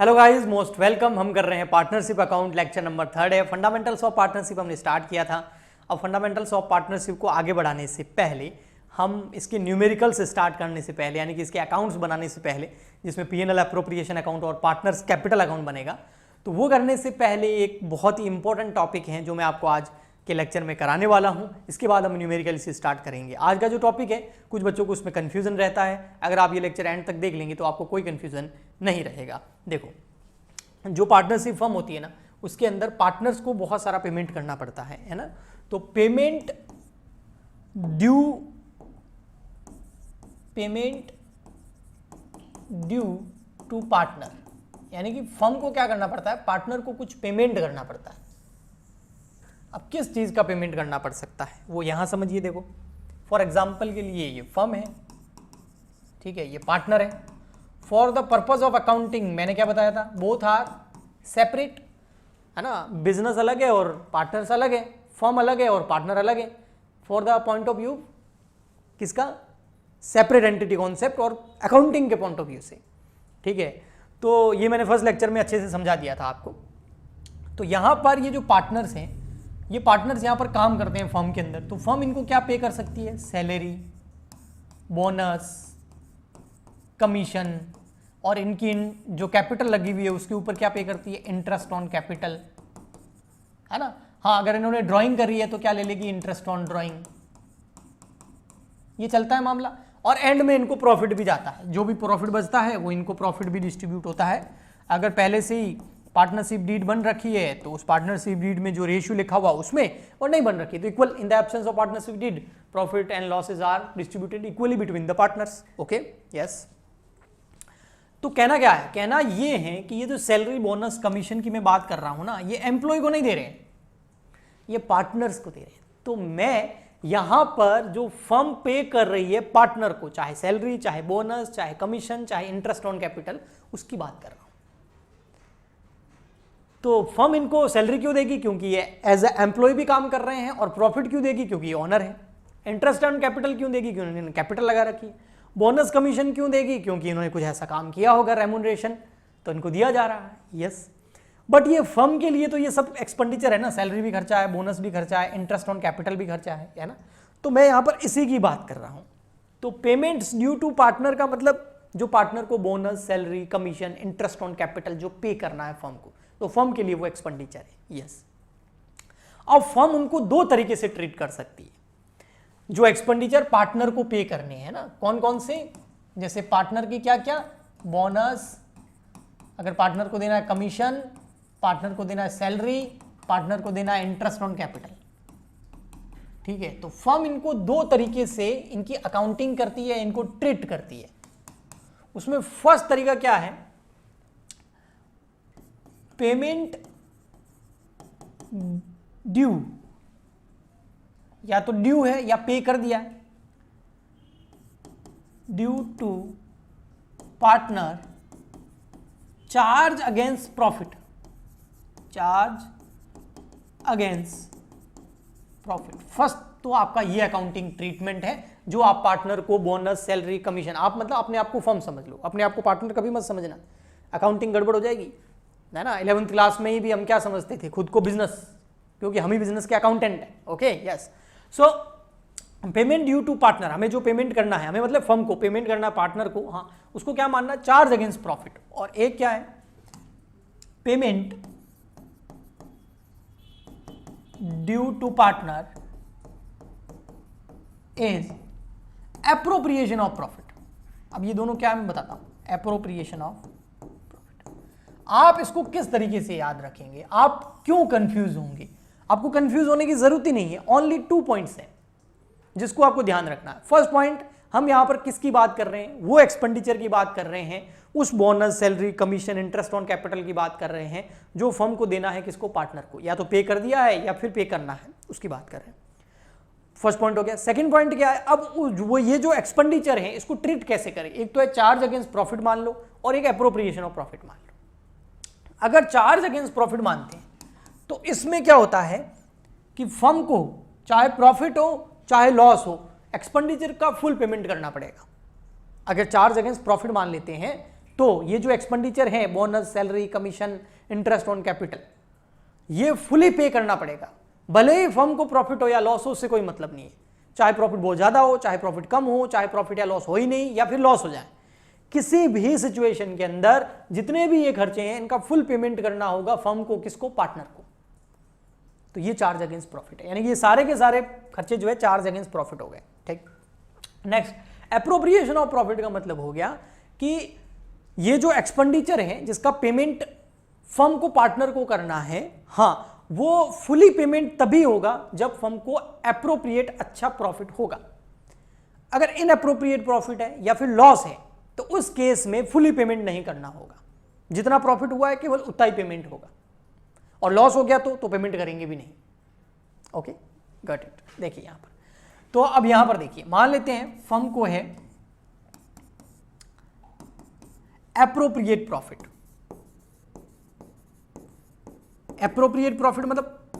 Hello guys, most welcome. हम कर रहे हैं पार्टनरशिप अकाउंट, लेक्चर नंबर 3 है। फंडामेंटल्स ऑफ पार्टनरशिप हमने स्टार्ट किया था। अब फंडामेंटल्स ऑफ पार्टनरशिप को आगे बढ़ाने से पहले, हम इसके न्यूमेरिकल्स स्टार्ट करने से पहले, यानी कि इसके अकाउंट्स बनाने से पहले, जिसमें पीएनएल अप्रोप्रिएशन अकाउंट और पार्टनर्स कैपिटल अकाउंट बनेगा, तो वो करने से पहले एक बहुत ही इंपॉर्टेंट टॉपिक है जो मैं आपको आज के लेक्चर में कराने वाला हूं। इसके बाद हम न्यूमेरिकल से स्टार्ट करेंगे। आज का जो टॉपिक है, कुछ बच्चों को उसमें कन्फ्यूजन रहता है। अगर आप ये लेक्चर एंड तक देख लेंगे तो आपको कोई कन्फ्यूजन नहीं रहेगा। देखो, जो पार्टनरशिप फर्म होती है ना, उसके अंदर पार्टनर्स को बहुत सारा पेमेंट करना पड़ता है ना। तो पेमेंट ड्यू टू पार्टनर, यानी कि फर्म को क्या करना पड़ता है, पार्टनर को कुछ पेमेंट करना पड़ता है। अब किस चीज का पेमेंट करना पड़ सकता है वो यहां समझिए। देखो, फॉर एग्जाम्पल के लिए ये फर्म है, ठीक है, ये पार्टनर है। For the purpose of accounting, मैंने क्या बताया था, बोथ आर सेपरेट, है ना। बिजनेस अलग है और पार्टनर्स अलग है, फर्म अलग है और पार्टनर अलग है। For the point of view किसका, सेपरेट एंटिटी कॉन्सेप्ट और अकाउंटिंग के पॉइंट ऑफ व्यू से, ठीक है। तो ये मैंने फर्स्ट लेक्चर में अच्छे से समझा दिया था आपको। तो यहां पर ये जो पार्टनर्स हैं, ये पार्टनर्स यहां पर काम करते हैं फर्म के अंदर। तो फर्म इनको क्या पे कर सकती है, सैलरी, बोनस, कमीशन, और इनकी जो कैपिटल लगी हुई है उसके ऊपर क्या पे करती है, इंटरेस्ट ऑन कैपिटल, है ना। हाँ, अगर इन्होंने ड्राइंग करी है तो क्या ले लेगी, इंटरेस्ट ऑन ड्राइंग। ये चलता है मामला। और एंड में इनको प्रॉफिट भी जाता है, जो भी प्रॉफिट बचता है वो इनको प्रॉफिट भी डिस्ट्रीब्यूट होता है। अगर पहले से ही पार्टनरशिप डीड बन रखी है तो उस पार्टनरशिप डीड में जो रेशियो लिखा हुआ उसमें, और नहीं बन रखी है तो equal, in the absence of partnership deed profit and losses are distributed equally between the partners. Okay, yes. तो कहना क्या है, कहना ये है कि ये जो सैलरी, बोनस, कमीशन की मैं बात कर रहा हूं ना, ये एम्प्लॉय को नहीं दे रहे हैं, ये पार्टनर्स को दे रहे हैं। तो मैं यहां पर जो फर्म पे कर रही है पार्टनर को, चाहे सैलरी, चाहे बोनस, चाहे कमीशन, चाहे इंटरेस्ट ऑन कैपिटल, उसकी बात कर रहा हूं। तो फर्म इनको सैलरी क्यों देगी, क्योंकि ये एज ए एम्प्लॉय भी काम कर रहे हैं। और प्रॉफिट क्यों देगी, क्योंकि ये ओनर है। इंटरेस्ट ऑन कैपिटल क्यों देगी, क्योंकि इन्होंने कैपिटल लगा रखी है। बोनस, कमीशन क्यों देगी, क्योंकि इन्होंने कुछ ऐसा काम किया होगा, रेम्यूनरेशन, तो इनको दिया जा रहा है। यस, बट ये फर्म के लिए तो ये सब एक्सपेंडिचर है ना, सैलरी भी खर्चा है, बोनस भी खर्चा है, इंटरेस्ट ऑन कैपिटल भी खर्चा है ना। तो मैं यहां पर इसी की बात कर रहा हूं। तो पेमेंट्स ड्यू टू पार्टनर का मतलब जो पार्टनर को bonus, salary, commission, interest on capital जो पे करना है फर्म को, तो फर्म के लिए वो एक्सपेंडिचर है। यस, अब फर्म उनको दो तरीके से ट्रीट कर सकती है जो एक्सपेंडिचर पार्टनर को पे करने हैं ना। कौन कौन से, जैसे पार्टनर की क्या क्या, बोनस, अगर पार्टनर को देना है कमीशन, पार्टनर को देना है सैलरी, पार्टनर को देना है इंटरेस्ट ऑन कैपिटल, ठीक है। तो फर्म इनको दो तरीके से इनकी अकाउंटिंग करती है, इनको ट्रीट करती है। उसमें फर्स्ट तरीका क्या है, पेमेंट ड्यू, या तो ड्यू है या पे कर दिया, due to partner, charge against profit, charge against profit. First तो आपका ये अकाउंटिंग ट्रीटमेंट है जो आप पार्टनर को बोनस, सैलरी, कमीशन, आप मतलब अपने आप को फर्म समझ लो, अपने आप को पार्टनर कभी मत समझना, अकाउंटिंग गड़बड़ हो जाएगी, है ना। 11th क्लास में ही भी हम क्या समझते थे, खुद को बिजनेस, क्योंकि हम ही बिजनेस के अकाउंटेंट हैं। Okay, yes. So payment due to partner, हमें जो पेमेंट करना है, हमें मतलब फर्म को पेमेंट करना है पार्टनर को, हाँ, उसको क्या मानना, चार्ज अगेंस्ट प्रॉफिट। और एक क्या है, payment due to partner is appropriation of profit. अब ये दोनों क्या है मैं बताता हूं, एप्रोप्रिएशन ऑफ प्रॉफिट। आप इसको किस तरीके से याद रखेंगे, आप क्यों कंफ्यूज होंगे, आपको कंफ्यूज होने की जरूरत ही नहीं है। ओनली 2 पॉइंट्स हैं जिसको आपको ध्यान रखना है। फर्स्ट पॉइंट, हम यहां पर किसकी बात कर रहे हैं, वो एक्सपेंडिचर की बात कर रहे हैं, उस bonus, salary, commission, interest on capital की बात कर रहे हैं जो फर्म को देना है, किसको, पार्टनर को, या तो पे कर दिया है या फिर पे करना है, उसकी बात कर रहे हैं। फर्स्ट पॉइंट हो गया। सेकंड पॉइंट क्या है, अब वो ये जो एक्सपेंडिचर है इसको ट्रीट कैसे करें। एक तो है चार्ज अगेंस्ट प्रॉफिट मान लो, और एक एप्रोप्रिएशन ऑफ प्रॉफिट मान लो। अगर चार्ज अगेंस्ट प्रॉफिट मानते हैं तो इसमें क्या होता है कि फर्म को चाहे प्रॉफिट हो चाहे लॉस हो, एक्सपेंडिचर का फुल पेमेंट करना पड़ेगा। अगर चार्ज अगेंस्ट प्रॉफिट मान लेते हैं तो ये जो एक्सपेंडिचर है, bonus, salary, commission, interest on capital, ये फुली पे करना पड़ेगा। भले ही फर्म को प्रॉफिट हो या लॉस हो, उससे कोई मतलब नहीं है। चाहे प्रॉफिट बहुत ज्यादा हो, चाहे प्रॉफिट कम हो, चाहे प्रॉफिट या लॉस हो ही नहीं, या फिर लॉस हो जाए, किसी भी सिचुएशन के अंदर जितने भी ये खर्चे हैं इनका फुल पेमेंट करना होगा फर्म को। किसको? पार्टनर को। तो ये चार्ज अगेंस्ट प्रॉफिट है, यानी कि ये सारे के सारे खर्चे जो है चार्ज अगेंस्ट प्रॉफिट हो गए। ठीक, नेक्स्ट, एप्रोप्रिएशन ऑफ प्रॉफिट का मतलब हो गया कि ये जो एक्सपेंडिचर है जिसका पेमेंट फर्म को पार्टनर को करना है, हाँ, वो फुली पेमेंट तभी होगा जब फर्म को एप्रोप्रिएट अच्छा प्रॉफिट होगा। अगर इनएप्रोप्रिएट प्रॉफिट है या फिर लॉस है तो उस केस में फुली पेमेंट नहीं करना होगा। जितना प्रॉफिट हुआ है केवल उतना ही पेमेंट होगा, और लॉस हो गया तो पेमेंट करेंगे भी नहीं। Okay, got it. देखिए यहां पर, तो अब यहां पर देखिए, मान लेते हैं फर्म को है एप्रोप्रिएट प्रॉफिट। एप्रोप्रिएट प्रॉफिट मतलब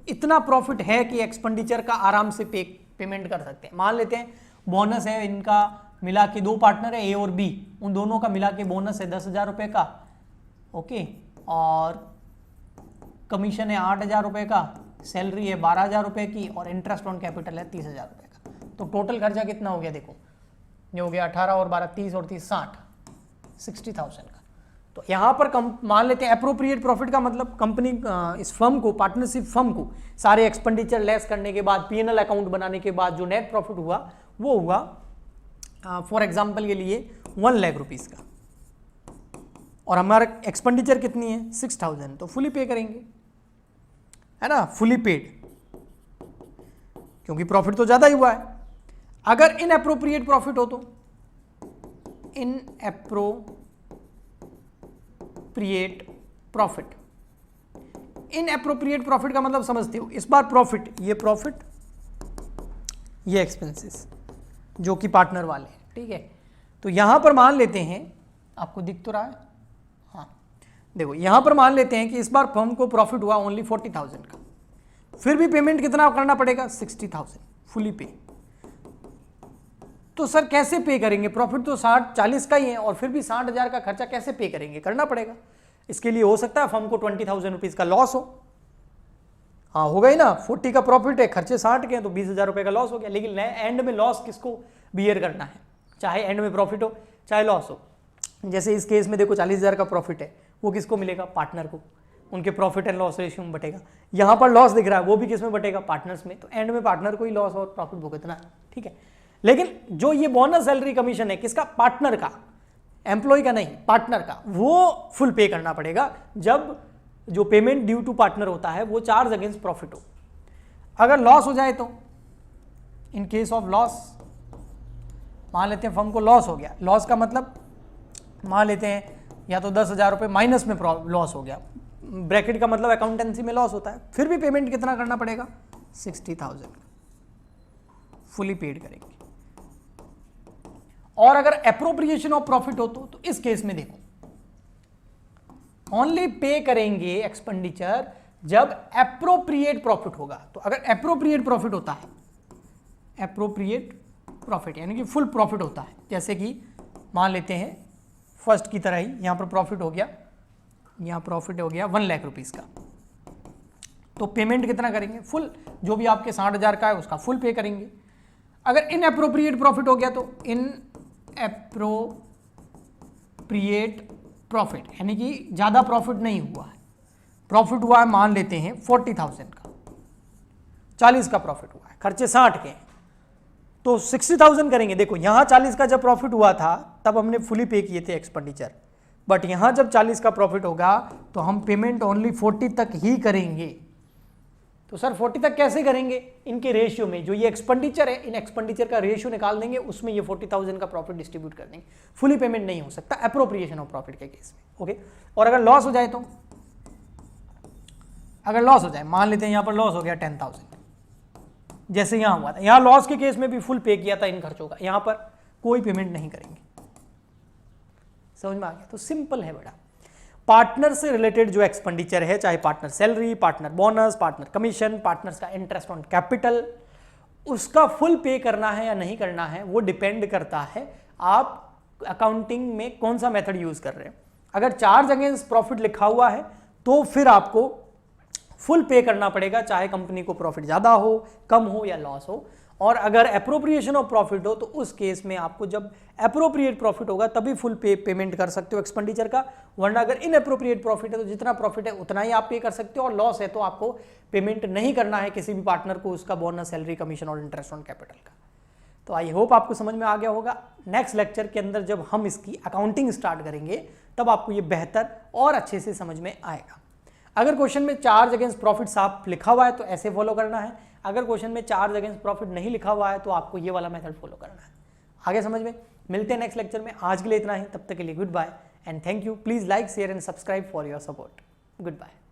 इतना प्रॉफिट है कि एक्सपेंडिचर का आराम से पेमेंट कर सकते हैं। मान लेते हैं बोनस है, इनका मिला के 2 पार्टनर है, ए और बी, उन दोनों का मिला के बोनस है 10,000 रुपए का, ओके, और कमीशन है 8,000 रुपए का, सैलरी है 12,000 रुपए की, और इंटरेस्ट ऑन कैपिटल है 30,000 रुपए का। तो टोटल खर्चा कितना हो गया? देखो, ये हो गया 18 और 12 30 और 30 60,000 का। तो यहां पर मान लेते हैं एप्रोप्रिएट प्रॉफिट का मतलब कंपनी इस फर्म को, पार्टनरशिप फर्म को सारे एक्सपेंडिचर लेस करने के बाद, पीएनएल अकाउंट बनाने के बाद जो नेट प्रॉफिट हुआ वो हुआ फॉर एग्जांपल के लिए 1 लाख रुपीस का, और हमारा एक्सपेंडिचर कितनी है? 6,000। तो फुली पे करेंगे, है ना, फुली पेड, क्योंकि प्रॉफिट तो ज्यादा ही हुआ है। अगर इनएप्रोप्रिएट प्रॉफिट हो तो इनएप्रोप्रिएट प्रॉफिट का मतलब समझते हो, इस बार प्रॉफिट, ये एक्सपेंसेस जो कि पार्टनर वाले हैं, ठीक है। तो यहां पर मान लेते हैं, आपको दिख तो रहा है, हाँ, देखो यहां पर मान लेते हैं कि इस बार फर्म को प्रॉफिट हुआ ओनली 40,000 का, फिर भी पेमेंट कितना करना पड़ेगा? 60,000 फुली पे। तो सर कैसे पे करेंगे? प्रॉफिट तो 40 का ही है और फिर भी 60,000 का खर्चा कैसे पे करेंगे? करना पड़ेगा। इसके लिए हो सकता है फर्म को 20,000 रुपीज का लॉस हो, हाँ होगा ही ना, 40 का प्रॉफिट है, खर्चे 60 के हैं, तो 20,000 रुपए का लॉस हो गया। लेकिन एंड में लॉस किसको बियर करना है? चाहे एंड में प्रॉफिट हो चाहे लॉस हो। जैसे इस केस में देखो 40,000 का प्रॉफिट है, वो किसको मिलेगा? पार्टनर को, उनके प्रॉफिट एंड लॉस रेशियो में बटेगा। यहां पर लॉस दिख रहा है, वो भी किस में बटेगा? पार्टनर्स में। तो एंड में पार्टनर को ही लॉस और प्रॉफिट भुगतना है, ठीक है। लेकिन जो ये बोनस, सैलरी, कमीशन है किसका? पार्टनर का, एम्प्लॉय का नहीं, पार्टनर का, वो फुल पे करना पड़ेगा जब जो पेमेंट ड्यू टू पार्टनर होता है वो चार्ज अगेंस्ट प्रॉफिट हो। अगर लॉस हो जाए तो, इन केस ऑफ लॉस, मान लेते हैं फर्म को लॉस हो गया, लॉस का मतलब मान लेते हैं या तो 10,000 रुपये माइनस में लॉस हो गया, ब्रैकेट का मतलब अकाउंटेंसी में लॉस होता है, फिर भी पेमेंट कितना करना पड़ेगा? 60,000 फुली पेड करेंगे। और अगर एप्रोप्रिएशन ऑफ प्रॉफिट हो तो इस केस में देखो, ओनली पे करेंगे एक्सपेंडिचर जब एप्रोप्रिएट प्रॉफिट होगा। तो अगर एप्रोप्रिएट प्रॉफिट होता है, एप्रोप्रिएट प्रॉफिट यानी कि फुल प्रॉफिट होता है, जैसे कि मान लेते हैं फर्स्ट की तरह ही यहां पर प्रॉफिट हो गया, यहां प्रॉफिट हो गया 1 लाख रुपीस का, तो पेमेंट कितना करेंगे? फुल, जो भी आपके 60,000 का है उसका फुल पे करेंगे। अगर इनएप्रोप्रिएट प्रॉफिट हो गया तो इनएप्रोप्रिएट प्रॉफिट यानी कि ज्यादा प्रॉफिट नहीं हुआ है, प्रॉफिट हुआ है मान लेते हैं 40,000 का, 40 का प्रॉफिट हुआ है, खर्चे 60 के हैं, तो 60,000 करेंगे। देखो यहां 40 का जब प्रॉफिट हुआ था तब हमने फुली पे किए थे एक्सपेंडिचर, बट यहां जब 40 का प्रॉफिट होगा तो हम पेमेंट ओनली 40 तक ही करेंगे। तो सर 40 तक कैसे करेंगे? इनके रेशियो में जो ये एक्सपेंडिचर है, इन एक्सपेंडिचर का रेशियो निकाल देंगे, उसमें ये 40,000 का प्रॉफिट डिस्ट्रीब्यूट कर देंगे। फुली पेमेंट नहीं हो सकता एप्रोप्रिएशन ऑफ प्रॉफिट के केस में, ओके। और अगर लॉस हो जाए तो, अगर लॉस हो जाए, मान लेते हैं यहां पर लॉस हो गया 10,000, जैसे यहां हुआ था, यहां लॉस के केस में भी फुल पे किया था इन खर्चों का, यहां पर कोई पेमेंट नहीं करेंगे। समझ में आ गया? तो सिंपल है बेटा, पार्टनर से रिलेटेड जो एक्सपेंडिचर है, चाहे partner salary, partner bonus, partner commission, partners का इंटरेस्ट ऑन कैपिटल, उसका फुल पे करना है या नहीं करना है वो डिपेंड करता है आप अकाउंटिंग में कौन सा मेथड यूज कर रहे हैं। अगर चार्ज अगेंस्ट प्रॉफिट लिखा हुआ है तो फिर आपको फुल पे करना पड़ेगा, चाहे कंपनी को प्रॉफिट ज्यादा हो, कम हो या लॉस हो। और अगर एप्रोप्रिएशन ऑफ प्रॉफिट हो तो उस केस में आपको जब एप्रोप्रिएट प्रॉफिट होगा तभी फुल पेमेंट कर सकते हो एक्सपेंडिचर का, वरना अगर इनएप्रोप्रिएट प्रॉफिट है तो जितना प्रॉफिट है उतना ही आप पे कर सकते हो, और लॉस है तो आपको पेमेंट नहीं करना है किसी भी पार्टनर को उसका बोनस, सैलरी, कमीशन और इंटरेस्ट ऑन कैपिटल का। तो आई होप आपको समझ में आ गया होगा। नेक्स्ट लेक्चर के अंदर जब हम इसकी अकाउंटिंग स्टार्ट करेंगे तब आपको ये बेहतर और अच्छे से समझ में आएगा। अगर क्वेश्चन में चार्ज अगेंस्ट प्रॉफिट साफ लिखा हुआ है तो ऐसे फॉलो करना है, अगर क्वेश्चन में चार्ज अगेंस्ट प्रॉफिट नहीं लिखा हुआ है तो आपको ये वाला मेथड फॉलो करना है। आगे समझ में। मिलते हैं नेक्स्ट लेक्चर में, आज के लिए इतना ही, तब तक के लिए good bye and thank you. Please like, share and subscribe for your support. Good bye.